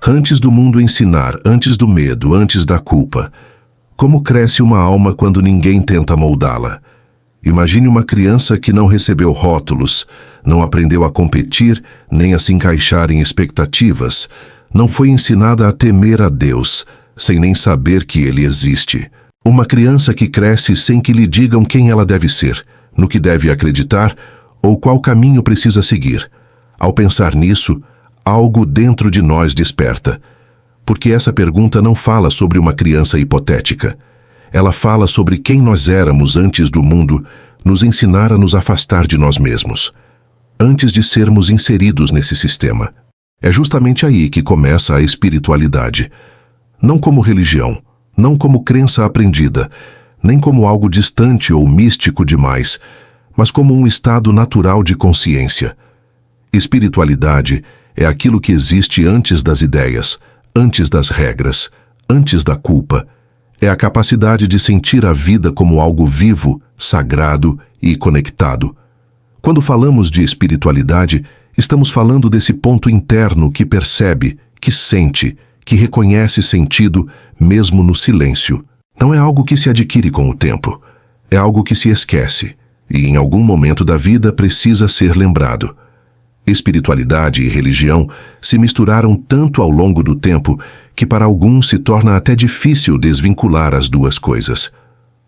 Antes do mundo ensinar, antes do medo, antes da culpa. Como cresce uma alma quando ninguém tenta moldá-la? Imagine uma criança que não recebeu rótulos, não aprendeu a competir, nem a se encaixar em expectativas, não foi ensinada a temer a Deus, sem nem saber que Ele existe. Uma criança que cresce sem que lhe digam quem ela deve ser, no que deve acreditar ou qual caminho precisa seguir. Ao pensar nisso, algo dentro de nós desperta. Porque essa pergunta não fala sobre uma criança hipotética. Ela fala sobre quem nós éramos antes do mundo nos ensinar a nos afastar de nós mesmos, antes de sermos inseridos nesse sistema. É justamente aí que começa a espiritualidade. Não como religião, não como crença aprendida, nem como algo distante ou místico demais, mas como um estado natural de consciência. Espiritualidade é aquilo que existe antes das ideias, antes das regras, antes da culpa. É a capacidade de sentir a vida como algo vivo, sagrado e conectado. Quando falamos de espiritualidade, estamos falando desse ponto interno que percebe, que sente, que reconhece sentido mesmo no silêncio. Não é algo que se adquire com o tempo. É algo que se esquece e em algum momento da vida precisa ser lembrado. Espiritualidade e religião se misturaram tanto ao longo do tempo que para alguns se torna até difícil desvincular as duas coisas.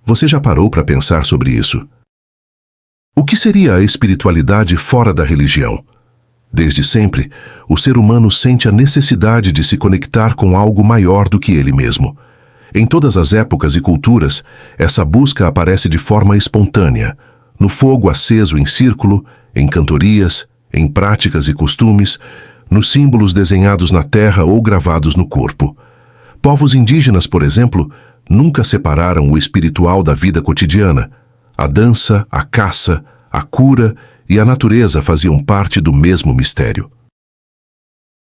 Você já parou para pensar sobre isso? O que seria a espiritualidade fora da religião? Desde sempre, o ser humano sente a necessidade de se conectar com algo maior do que ele mesmo. Em todas as épocas e culturas, essa busca aparece de forma espontânea, no fogo aceso em círculo, em cantorias, em práticas e costumes, nos símbolos desenhados na terra ou gravados no corpo. Povos indígenas, por exemplo, nunca separaram o espiritual da vida cotidiana. A dança, a caça, a cura e a natureza faziam parte do mesmo mistério.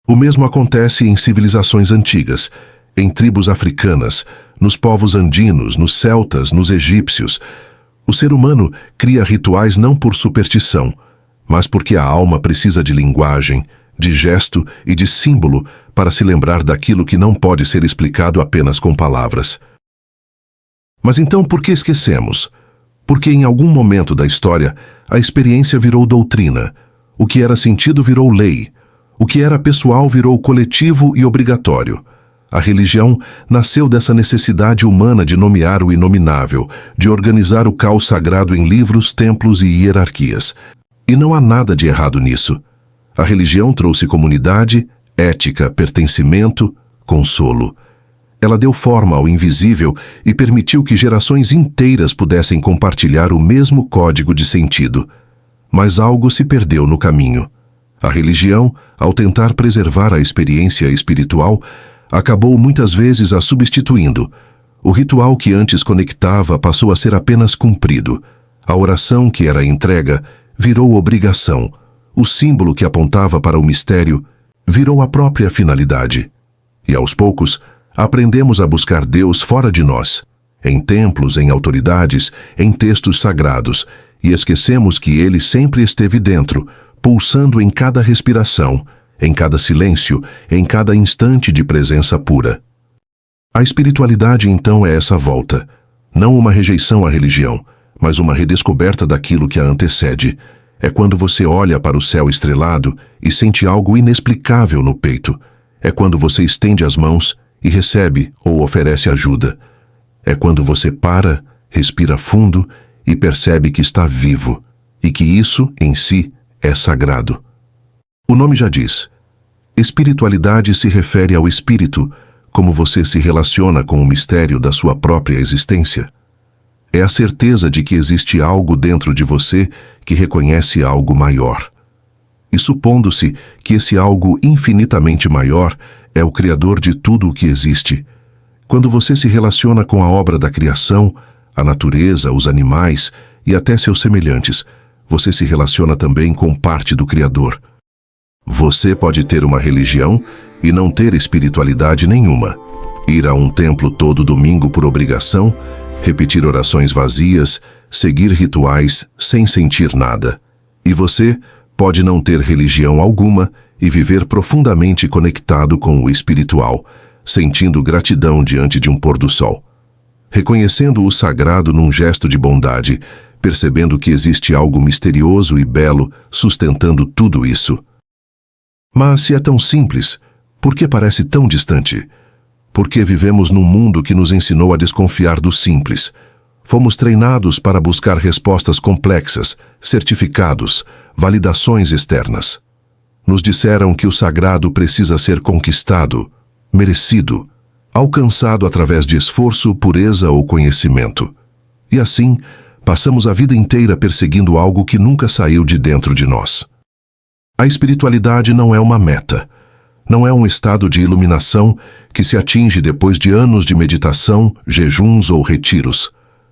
O mesmo acontece em civilizações antigas, em tribos africanas, nos povos andinos, nos celtas, nos egípcios. O ser humano cria rituais não por superstição, mas porque a alma precisa de linguagem, de gesto e de símbolo para se lembrar daquilo que não pode ser explicado apenas com palavras. Mas então por que esquecemos? Porque em algum momento da história, a experiência virou doutrina, o que era sentido virou lei, o que era pessoal virou coletivo e obrigatório. A religião nasceu dessa necessidade humana de nomear o inominável, de organizar o caos sagrado em livros, templos e hierarquias. E não há nada de errado nisso. A religião trouxe comunidade, ética, pertencimento, consolo. Ela deu forma ao invisível e permitiu que gerações inteiras pudessem compartilhar o mesmo código de sentido. Mas algo se perdeu no caminho. A religião, ao tentar preservar a experiência espiritual, acabou muitas vezes a substituindo. O ritual que antes conectava passou a ser apenas cumprido. A oração que era entrega virou obrigação. O símbolo que apontava para o mistério virou a própria finalidade. E aos poucos, aprendemos a buscar Deus fora de nós, em templos, em autoridades, em textos sagrados, e esquecemos que Ele sempre esteve dentro, pulsando em cada respiração, em cada silêncio, em cada instante de presença pura. A espiritualidade, então, é essa volta, não uma rejeição à religião, mas uma redescoberta daquilo que a antecede. É quando você olha para o céu estrelado e sente algo inexplicável no peito. É quando você estende as mãos e recebe ou oferece ajuda. É quando você para, respira fundo e percebe que está vivo e que isso, em si, é sagrado. O nome já diz. Espiritualidade se refere ao espírito, como você se relaciona com o mistério da sua própria existência. É a certeza de que existe algo dentro de você que reconhece algo maior. E supondo-se que esse algo infinitamente maior é o Criador de tudo o que existe. Quando você se relaciona com a obra da criação, a natureza, os animais e até seus semelhantes, você se relaciona também com parte do Criador. Você pode ter uma religião e não ter espiritualidade nenhuma. Ir a um templo todo domingo por obrigação, repetir orações vazias, seguir rituais sem sentir nada. E você pode não ter religião alguma e viver profundamente conectado com o espiritual, sentindo gratidão diante de um pôr do sol. Reconhecendo o sagrado num gesto de bondade, percebendo que existe algo misterioso e belo sustentando tudo isso. Mas se é tão simples, por que parece tão distante? Porque vivemos num mundo que nos ensinou a desconfiar do simples. Fomos treinados para buscar respostas complexas, certificados, validações externas. Nos disseram que o sagrado precisa ser conquistado, merecido, alcançado através de esforço, pureza ou conhecimento. E assim, passamos a vida inteira perseguindo algo que nunca saiu de dentro de nós. A espiritualidade não é uma meta. Não é um estado de iluminação que se atinge depois de anos de meditação, jejuns ou retiros.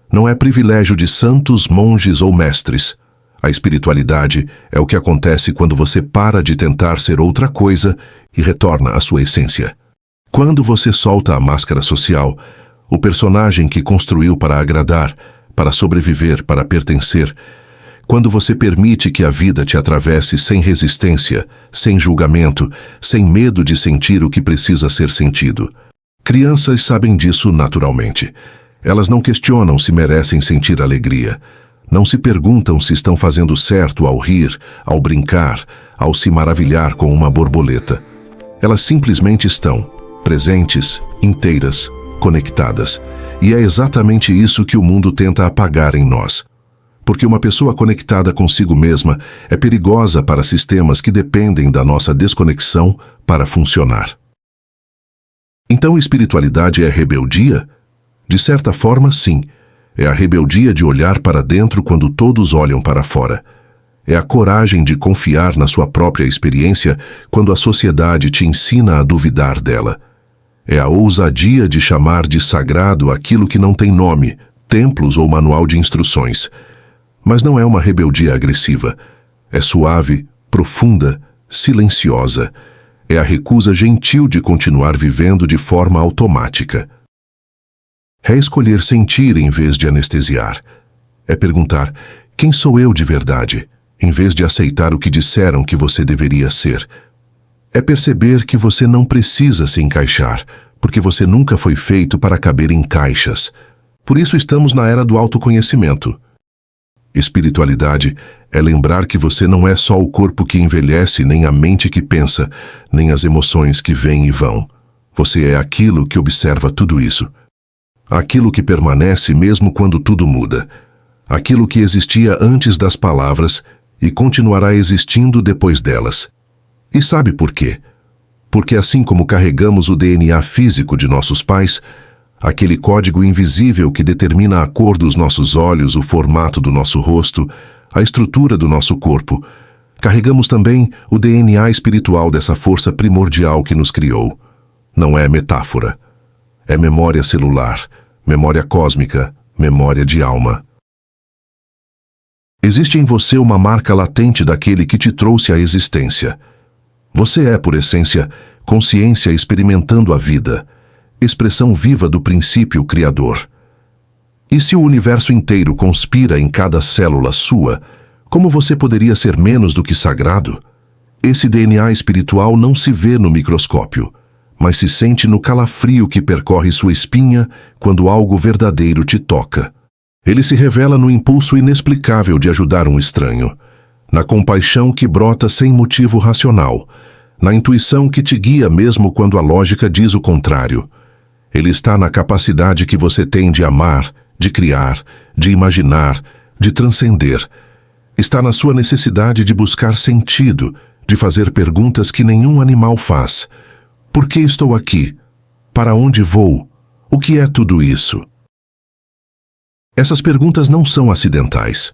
Não é privilégio de santos, monges ou mestres. A espiritualidade é o que acontece quando você para de tentar ser outra coisa e retorna à sua essência. Quando você solta a máscara social, o personagem que construiu para agradar, para sobreviver, para pertencer, quando você permite que a vida te atravesse sem resistência, sem julgamento, sem medo de sentir o que precisa ser sentido. Crianças sabem disso naturalmente. Elas não questionam se merecem sentir alegria. Não se perguntam se estão fazendo certo ao rir, ao brincar, ao se maravilhar com uma borboleta. Elas simplesmente estão, presentes, inteiras, conectadas. E é exatamente isso que o mundo tenta apagar em nós. Porque uma pessoa conectada consigo mesma é perigosa para sistemas que dependem da nossa desconexão para funcionar. Então, espiritualidade é rebeldia? De certa forma, sim. É a rebeldia de olhar para dentro quando todos olham para fora. É a coragem de confiar na sua própria experiência quando a sociedade te ensina a duvidar dela. É a ousadia de chamar de sagrado aquilo que não tem nome, templos ou manual de instruções. Mas não é uma rebeldia agressiva. É suave, profunda, silenciosa. É a recusa gentil de continuar vivendo de forma automática. É escolher sentir em vez de anestesiar. É perguntar, quem sou eu de verdade, em vez de aceitar o que disseram que você deveria ser. É perceber que você não precisa se encaixar, porque você nunca foi feito para caber em caixas. Por isso estamos na era do autoconhecimento. Espiritualidade é lembrar que você não é só o corpo que envelhece, nem a mente que pensa, nem as emoções que vêm e vão. Você é aquilo que observa tudo isso. Aquilo que permanece mesmo quando tudo muda. Aquilo que existia antes das palavras e continuará existindo depois delas. E sabe por quê? Porque assim como carregamos o DNA físico de nossos pais, aquele código invisível que determina a cor dos nossos olhos, o formato do nosso rosto, a estrutura do nosso corpo, carregamos também o DNA espiritual dessa força primordial que nos criou. Não é metáfora. É memória celular, memória cósmica, memória de alma. Existe em você uma marca latente daquele que te trouxe à existência. Você é, por essência, consciência experimentando a vida, expressão viva do princípio criador. E se o universo inteiro conspira em cada célula sua, como você poderia ser menos do que sagrado? Esse DNA espiritual não se vê no microscópio, mas se sente no calafrio que percorre sua espinha quando algo verdadeiro te toca. Ele se revela no impulso inexplicável de ajudar um estranho, na compaixão que brota sem motivo racional, na intuição que te guia mesmo quando a lógica diz o contrário. Ele está na capacidade que você tem de amar, de criar, de imaginar, de transcender. Está na sua necessidade de buscar sentido, de fazer perguntas que nenhum animal faz. Por que estou aqui? Para onde vou? O que é tudo isso? Essas perguntas não são acidentais.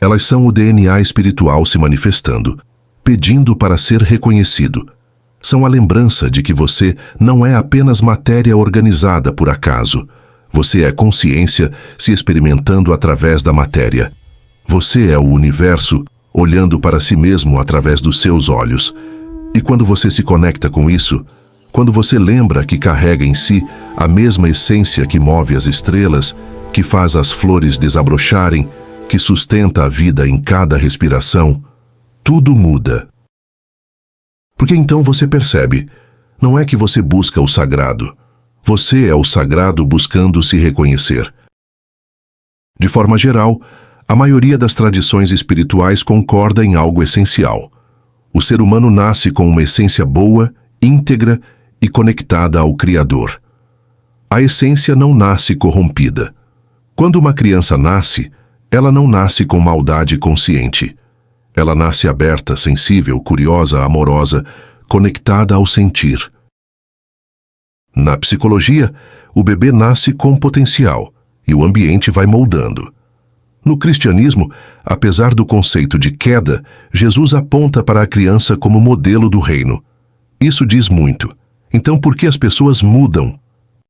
Elas são o DNA espiritual se manifestando, pedindo para ser reconhecido. São a lembrança de que você não é apenas matéria organizada por acaso. Você é consciência se experimentando através da matéria. Você é o universo olhando para si mesmo através dos seus olhos. E quando você se conecta com isso, quando você lembra que carrega em si a mesma essência que move as estrelas, que faz as flores desabrocharem, que sustenta a vida em cada respiração, tudo muda. Porque então você percebe, não é que você busca o sagrado. Você é o sagrado buscando se reconhecer. De forma geral, a maioria das tradições espirituais concorda em algo essencial. O ser humano nasce com uma essência boa, íntegra e conectada ao Criador. A essência não nasce corrompida. Quando uma criança nasce, ela não nasce com maldade consciente. Ela nasce aberta, sensível, curiosa, amorosa, conectada ao sentir. Na psicologia, o bebê nasce com potencial e o ambiente vai moldando. No cristianismo, apesar do conceito de queda, Jesus aponta para a criança como modelo do reino. Isso diz muito. Então, por que as pessoas mudam?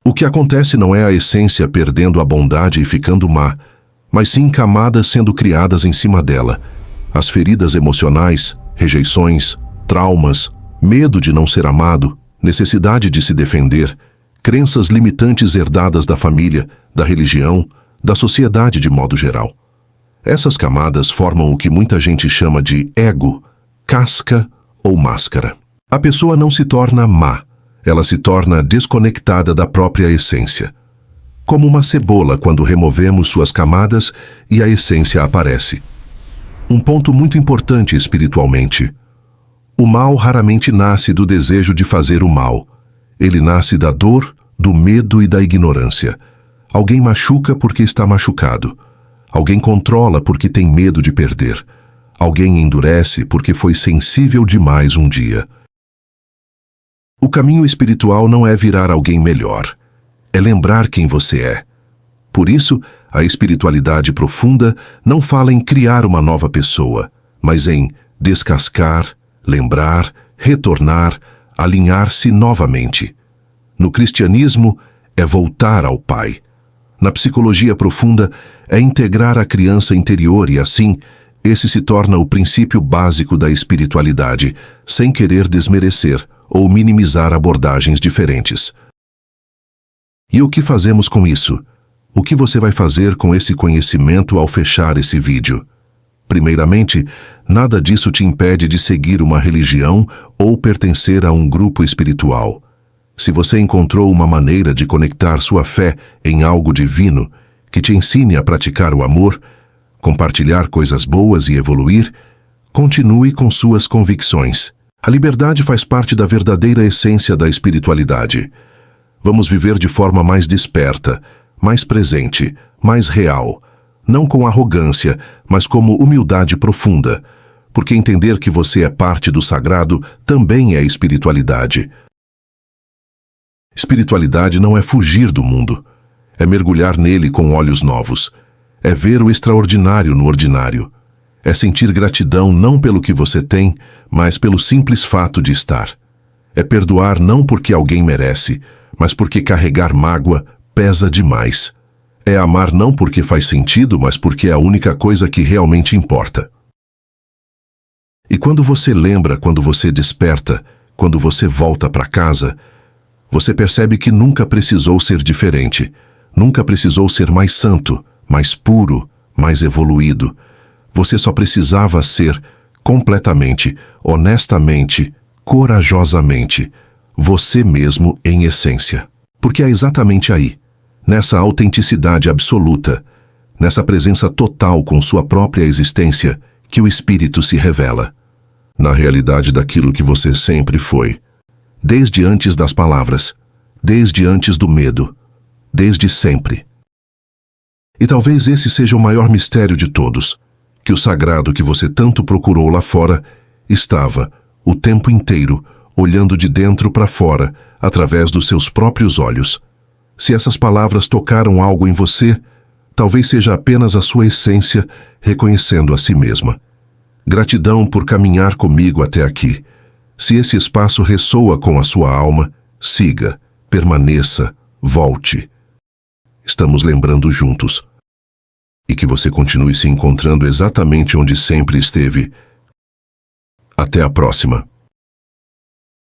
O que acontece não é a essência perdendo a bondade e ficando má, mas sim camadas sendo criadas em cima dela. As feridas emocionais, rejeições, traumas, medo de não ser amado, necessidade de se defender, crenças limitantes herdadas da família, da religião, da sociedade de modo geral. Essas camadas formam o que muita gente chama de ego, casca ou máscara. A pessoa não se torna má, ela se torna desconectada da própria essência. Como uma cebola quando removemos suas camadas e a essência aparece. Um ponto muito importante espiritualmente. O mal raramente nasce do desejo de fazer o mal. Ele nasce da dor, do medo e da ignorância. Alguém machuca porque está machucado. Alguém controla porque tem medo de perder. Alguém endurece porque foi sensível demais um dia. O caminho espiritual não é virar alguém melhor. É lembrar quem você é. Por isso, a espiritualidade profunda não fala em criar uma nova pessoa, mas em descascar, lembrar, retornar, alinhar-se novamente. No cristianismo, é voltar ao Pai. Na psicologia profunda, é integrar a criança interior e, assim, esse se torna o princípio básico da espiritualidade, sem querer desmerecer ou minimizar abordagens diferentes. E o que fazemos com isso? O que você vai fazer com esse conhecimento ao fechar esse vídeo? Primeiramente, nada disso te impede de seguir uma religião ou pertencer a um grupo espiritual. Se você encontrou uma maneira de conectar sua fé em algo divino, que te ensine a praticar o amor, compartilhar coisas boas e evoluir, continue com suas convicções. A liberdade faz parte da verdadeira essência da espiritualidade. Vamos viver de forma mais desperta, mais presente, mais real, não com arrogância, mas como humildade profunda, porque entender que você é parte do sagrado também é espiritualidade. Espiritualidade não é fugir do mundo, é mergulhar nele com olhos novos, é ver o extraordinário no ordinário, é sentir gratidão não pelo que você tem, mas pelo simples fato de estar. É perdoar não porque alguém merece, mas porque carregar mágoa pesa demais. É amar não porque faz sentido, mas porque é a única coisa que realmente importa. E quando você lembra, quando você desperta, quando você volta para casa, você percebe que nunca precisou ser diferente, nunca precisou ser mais santo, mais puro, mais evoluído. Você só precisava ser completamente, honestamente, corajosamente, você mesmo em essência. Porque é exatamente aí, nessa autenticidade absoluta, nessa presença total com sua própria existência, que o Espírito se revela. Na realidade daquilo que você sempre foi. Desde antes das palavras, desde antes do medo, desde sempre. E talvez esse seja o maior mistério de todos, que o sagrado que você tanto procurou lá fora estava, o tempo inteiro, olhando de dentro para fora, através dos seus próprios olhos. Se essas palavras tocaram algo em você, talvez seja apenas a sua essência reconhecendo a si mesma. Gratidão por caminhar comigo até aqui. Se esse espaço ressoa com a sua alma, siga, permaneça, volte. Estamos lembrando juntos. E que você continue se encontrando exatamente onde sempre esteve. Até a próxima.